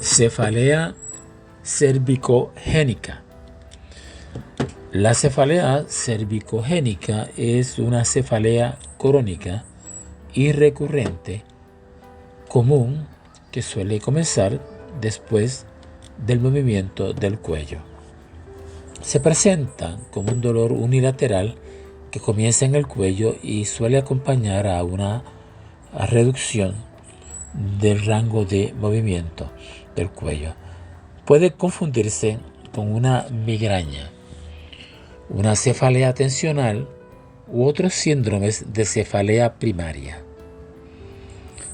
Cefalea cervicogénica. La cefalea cervicogénica es una cefalea crónica y recurrente común que suele comenzar después del movimiento del cuello. Se presenta como un dolor unilateral que comienza en el cuello y suele acompañar a una reducción del rango de movimiento del cuello. Puede confundirse con una migraña, una cefalea tensional u otros síndromes de cefalea primaria.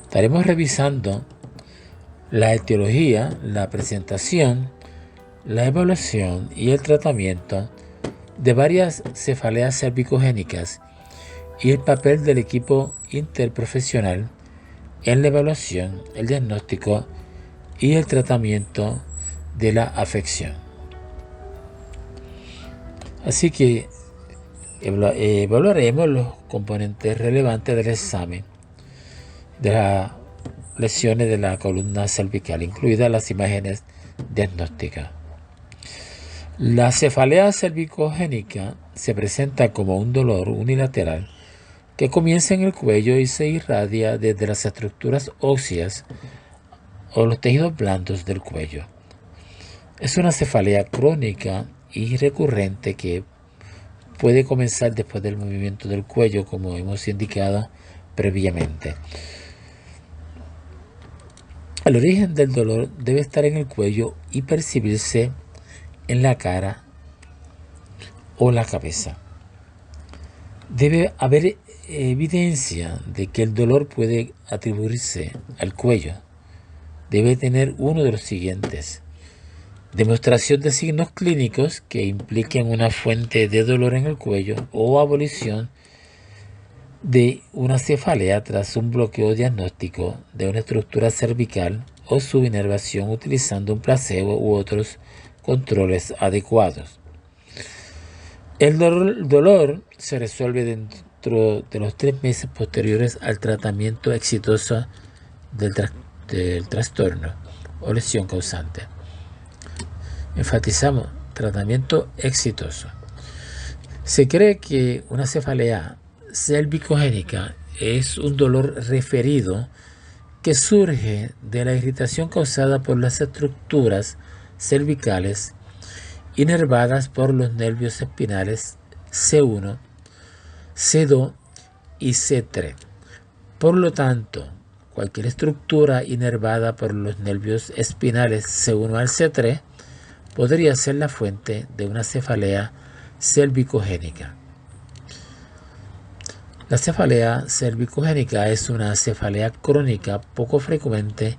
Estaremos revisando la etiología, la presentación, la evaluación y el tratamiento de varias cefaleas cervicogénicas y el papel del equipo interprofesional en la evaluación, el diagnóstico y el tratamiento de la afección. Así que evaluaremos los componentes relevantes del examen de las lesiones de la columna cervical, incluidas las imágenes diagnósticas. La cefalea cervicogénica se presenta como un dolor unilateral que comienza en el cuello y se irradia desde las estructuras óseas o los tejidos blandos del cuello. Es una cefalea crónica y recurrente que puede comenzar después del movimiento del cuello, como hemos indicado previamente. El origen del dolor debe estar en el cuello y percibirse en la cara o la cabeza. Debe haber evidencia de que el dolor puede atribuirse al cuello. Debe tener uno de los siguientes: demostración de signos clínicos que impliquen una fuente de dolor en el cuello o abolición de una cefalea tras un bloqueo diagnóstico de una estructura cervical o su inervación utilizando un placebo u otros controles adecuados. El dolor se resuelve dentro de los 3 meses posteriores al tratamiento exitoso del trastorno o lesión causante. Enfatizamos, tratamiento exitoso. Se cree que una cefalea cervicogénica es un dolor referido que surge de la irritación causada por las estructuras cervicales inervadas por los nervios espinales C1, C2 y C3. Por lo tanto, cualquier estructura inervada por los nervios espinales C1 al C3 podría ser la fuente de una cefalea cervicogénica. La cefalea cervicogénica es una cefalea crónica poco frecuente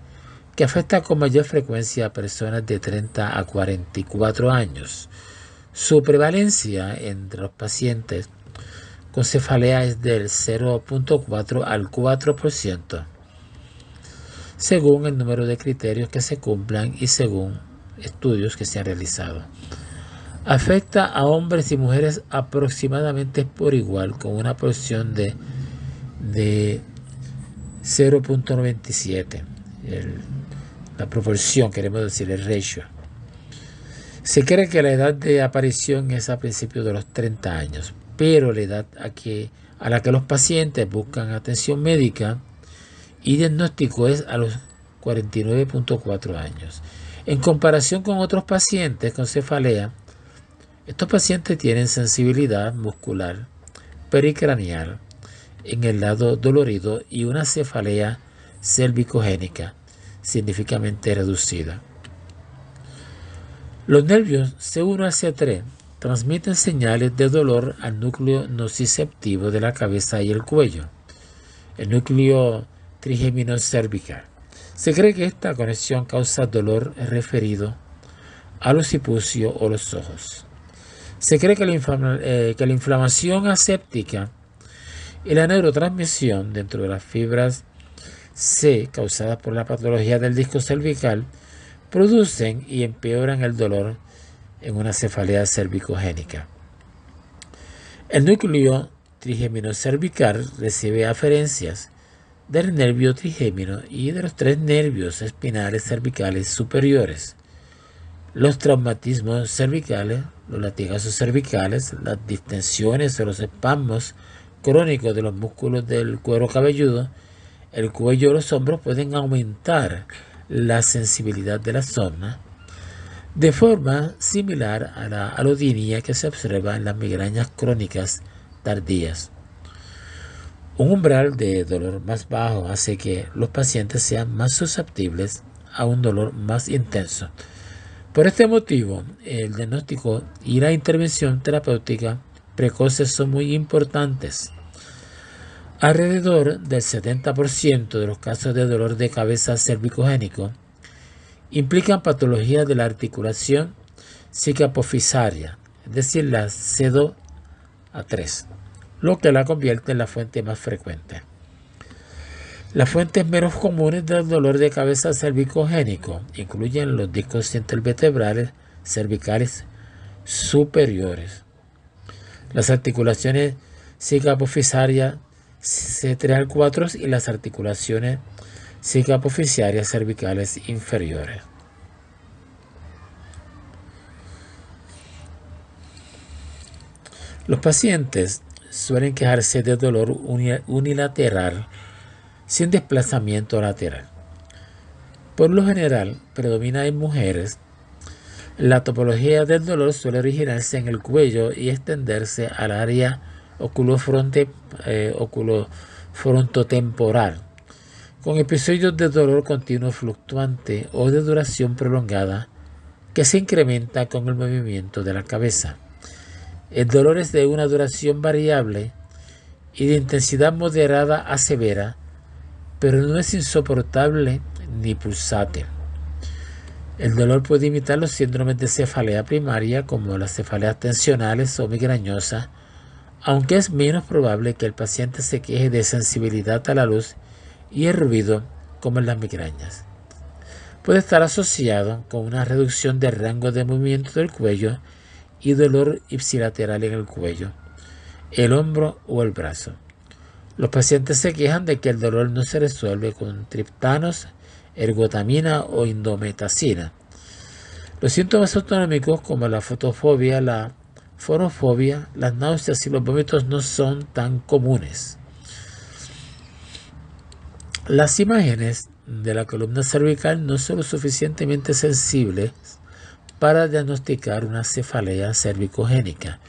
que afecta con mayor frecuencia a personas de 30 a 44 años. Su prevalencia entre los pacientes con cefalea es del 0.4 al 4%, según el número de criterios que se cumplan y según estudios que se han realizado. Afecta a hombres y mujeres aproximadamente por igual, con una porción de 0.97. La proporción, queremos decir, el ratio. Se cree que la edad de aparición es a principios de los 30 años, pero la edad a la que los pacientes buscan atención médica y diagnóstico es a los 49.4 años. En comparación con otros pacientes con cefalea, estos pacientes tienen sensibilidad muscular pericranial en el lado dolorido y una cefalea cervicogénica significativamente reducida. Los nervios C1 al C3 transmiten señales de dolor al núcleo nociceptivo de la cabeza y el cuello, el núcleo trigémino-cervical. Se cree que esta conexión causa dolor referido al occipucio o los ojos. Se cree que la inflamación aséptica y la neurotransmisión dentro de las fibras C causadas por la patología del disco cervical producen y empeoran el dolor en una cefalea cervicogénica. El núcleo trigémino cervical recibe aferencias del nervio trigémino y de los 3 nervios espinales cervicales superiores. Los traumatismos cervicales, los latigazos cervicales, las distensiones o los espasmos crónicos de los músculos del cuero cabelludo, el cuello o los hombros pueden aumentar la sensibilidad de la zona de forma similar a la alodinia que se observa en las migrañas crónicas tardías. Un umbral de dolor más bajo hace que los pacientes sean más susceptibles a un dolor más intenso. Por este motivo, el diagnóstico y la intervención terapéutica precoces son muy importantes. Alrededor del 70% de los casos de dolor de cabeza cervicogénico implican patologías de la articulación cicapofisaria, es decir, la C2-A3, lo que la convierte en la fuente más frecuente. Las fuentes menos comunes del dolor de cabeza cervicogénico incluyen los discos intervertebrales cervicales superiores, las articulaciones cicapofisarias C3 al 4 y las articulaciones cicapofisarias cervicales inferiores. Los pacientes suelen quejarse de dolor unilateral sin desplazamiento lateral. Por lo general, predomina en mujeres. La topología del dolor suele originarse en el cuello y extenderse al área oculofrontotemporal, con episodios de dolor continuo fluctuante o de duración prolongada que se incrementa con el movimiento de la cabeza. El dolor es de una duración variable y de intensidad moderada a severa, pero no es insoportable ni pulsátil. El dolor puede imitar los síndromes de cefalea primaria, como las cefaleas tensionales o migrañosas, aunque es menos probable que el paciente se queje de sensibilidad a la luz y el ruido, como en las migrañas. Puede estar asociado con una reducción del rango de movimiento del cuello y dolor ipsilateral en el cuello, el hombro o el brazo. Los pacientes se quejan de que el dolor no se resuelve con triptanos, ergotamina o indometacina. Los síntomas autonómicos como la fotofobia, la fonofobia, las náuseas y los vómitos no son tan comunes. Las imágenes de la columna cervical no son lo suficientemente sensibles para diagnosticar una cefalea cervicogénica.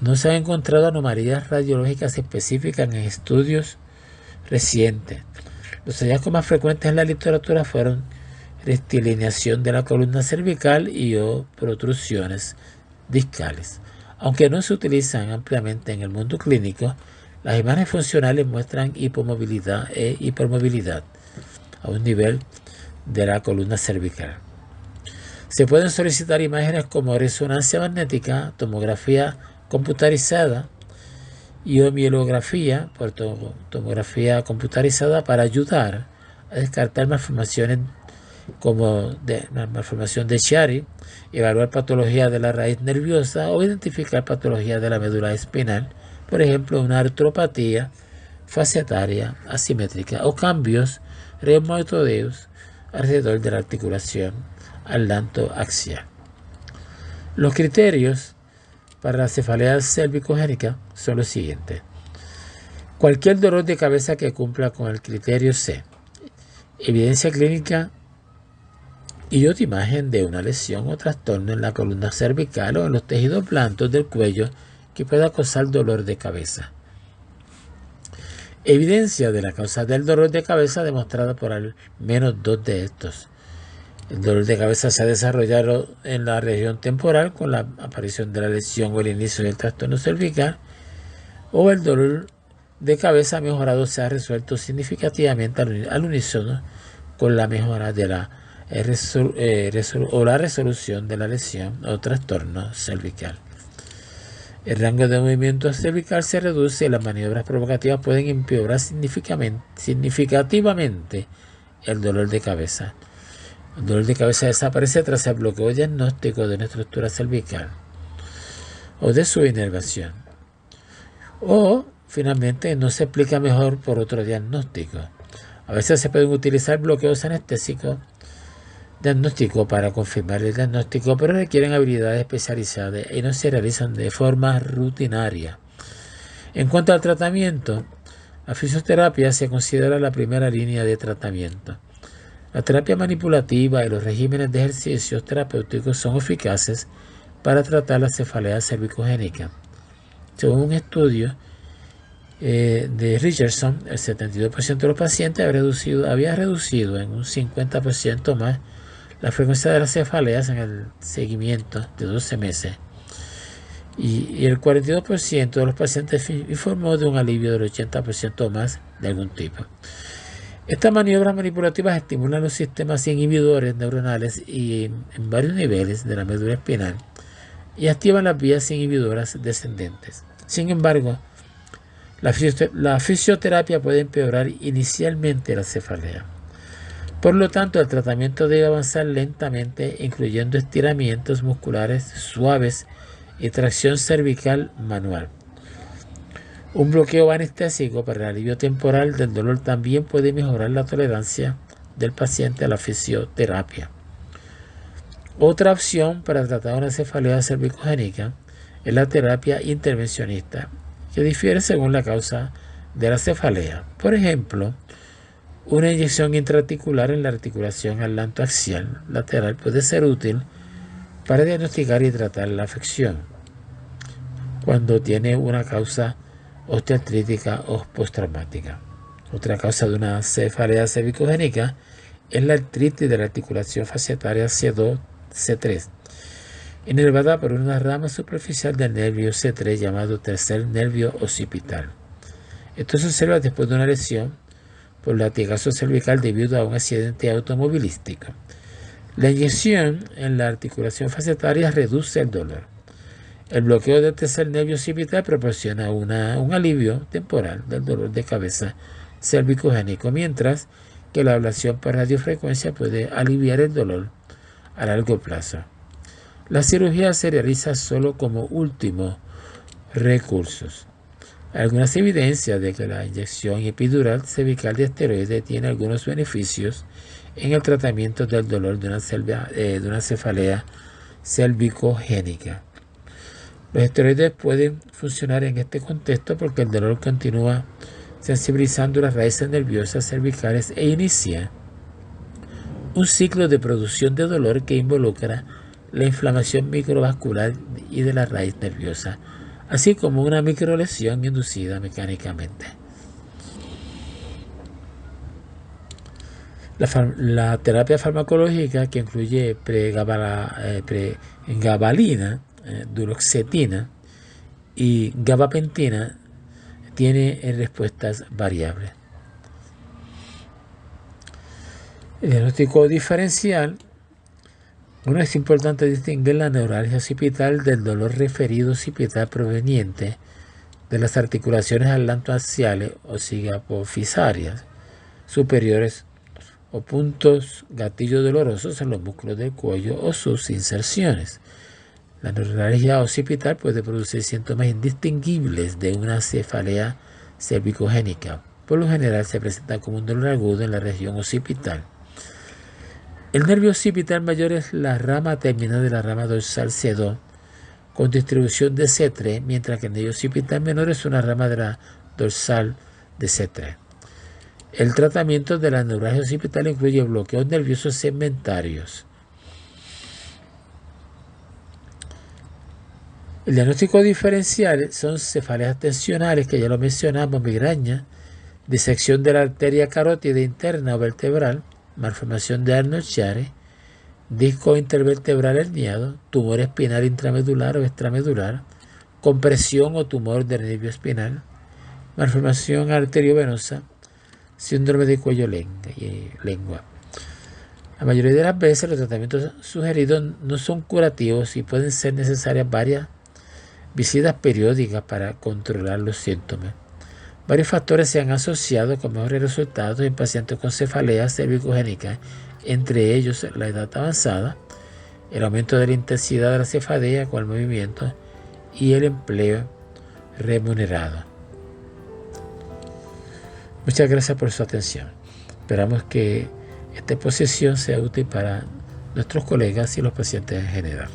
No se han encontrado anomalías radiológicas específicas en estudios recientes. Los hallazgos más frecuentes en la literatura fueron rectilineación de la columna cervical y o protrusiones discales. Aunque no se utilizan ampliamente en el mundo clínico, las imágenes funcionales muestran hipomovilidad e hipermovilidad a un nivel de la columna cervical. Se pueden solicitar imágenes como resonancia magnética, tomografía computarizada y o mielografía por tomografía computarizada para ayudar a descartar malformaciones como la malformación de Chiari, evaluar patología de la raíz nerviosa o identificar patología de la médula espinal, por ejemplo, una artropatía fasciataria asimétrica o cambios reumatoideos alrededor de la articulación atlantoaxial. Los criterios para la cefalea cervicogénica son los siguientes. Cualquier dolor de cabeza que cumpla con el criterio C. Evidencia clínica y otra imagen de una lesión o trastorno en la columna cervical o en los tejidos blandos del cuello que pueda causar dolor de cabeza. Evidencia de la causa del dolor de cabeza demostrada por al menos 2 de estos. El dolor de cabeza se ha desarrollado en la región temporal con la aparición de la lesión o el inicio del trastorno cervical, o el dolor de cabeza mejorado se ha resuelto significativamente al unísono con la mejora de la resolución de la lesión o trastorno cervical. El rango de movimiento cervical se reduce y las maniobras provocativas pueden empeorar significativamente el dolor de cabeza. El dolor de cabeza desaparece tras el bloqueo diagnóstico de una estructura cervical o de su inervación, o finalmente no se explica mejor por otro diagnóstico. A veces se pueden utilizar bloqueos anestésicos diagnóstico para confirmar el diagnóstico, pero requieren habilidades especializadas y no se realizan de forma rutinaria. En cuanto al tratamiento, la fisioterapia se considera la primera línea de tratamiento. La terapia manipulativa y los regímenes de ejercicios terapéuticos son eficaces para tratar la cefalea cervicogénica. Según un estudio de Richardson, el 72% de los pacientes había reducido en un 50% más la frecuencia de las cefaleas en el seguimiento de 12 meses. Y el 42% de los pacientes informó de un alivio del 80% más de algún tipo. Estas maniobras manipulativas estimulan los sistemas inhibidores neuronales y en varios niveles de la médula espinal y activan las vías inhibidoras descendentes. Sin embargo, la fisioterapia puede empeorar inicialmente la cefalea. Por lo tanto, el tratamiento debe avanzar lentamente, incluyendo estiramientos musculares suaves y tracción cervical manual. Un bloqueo anestésico para el alivio temporal del dolor también puede mejorar la tolerancia del paciente a la fisioterapia. Otra opción para tratar una cefalea cervicogénica es la terapia intervencionista, que difiere según la causa de la cefalea. Por ejemplo, una inyección intraarticular en la articulación atlantoaxial lateral puede ser útil para diagnosticar y tratar la afección cuando tiene una causa osteoartrítica o postraumática. Otra causa de una cefalea cervicogénica es la artritis de la articulación fasciataria C2, C3, inervada por una rama superficial del nervio C3 llamado tercer nervio occipital. Esto se observa después de una lesión por latigazo cervical debido a un accidente automovilístico. La inyección en la articulación fasciataria reduce el dolor. El bloqueo del tercer nervio occipital proporciona un alivio temporal del dolor de cabeza cervicogénico, mientras que la ablación por radiofrecuencia puede aliviar el dolor a largo plazo. La cirugía se realiza solo como último recurso. Hay algunas evidencias de que la inyección epidural cervical de esteroides tiene algunos beneficios en el tratamiento del dolor de una cefalea cervicogénica. Los esteroides pueden funcionar en este contexto porque el dolor continúa sensibilizando las raíces nerviosas cervicales e inicia un ciclo de producción de dolor que involucra la inflamación microvascular y de la raíz nerviosa, así como una microlesión inducida mecánicamente. La terapia farmacológica, que incluye pregabalina, duloxetina y gabapentina, tiene respuestas variables. El diagnóstico diferencial. Es importante distinguir la neuralgia occipital del dolor referido occipital proveniente de las articulaciones atlantoaxiales o cigapofisarias superiores o puntos gatillo dolorosos en los músculos del cuello o sus inserciones. La neuralgia occipital puede producir síntomas indistinguibles de una cefalea cervicogénica. Por lo general se presenta como un dolor agudo en la región occipital. El nervio occipital mayor es la rama terminal de la rama dorsal C2 con distribución de C3, mientras que el nervio occipital menor es una rama de la dorsal de C3. El tratamiento de la neuralgia occipital incluye bloqueos nerviosos segmentarios. El diagnóstico diferencial son cefaleas tensionales, que ya lo mencionamos, migraña, disección de la arteria carótida interna o vertebral, malformación de Arnold-Chiari, disco intervertebral herniado, tumor espinal intramedular o extramedular, compresión o tumor del nervio espinal, malformación arteriovenosa, síndrome de cuello lengua. La mayoría de las veces los tratamientos sugeridos no son curativos y pueden ser necesarias varias visitas periódicas para controlar los síntomas. Varios factores se han asociado con mejores resultados en pacientes con cefalea cervicogénica, entre ellos la edad avanzada, el aumento de la intensidad de la cefalea con el movimiento y el empleo remunerado. Muchas gracias por su atención. Esperamos que esta exposición sea útil para nuestros colegas y los pacientes en general.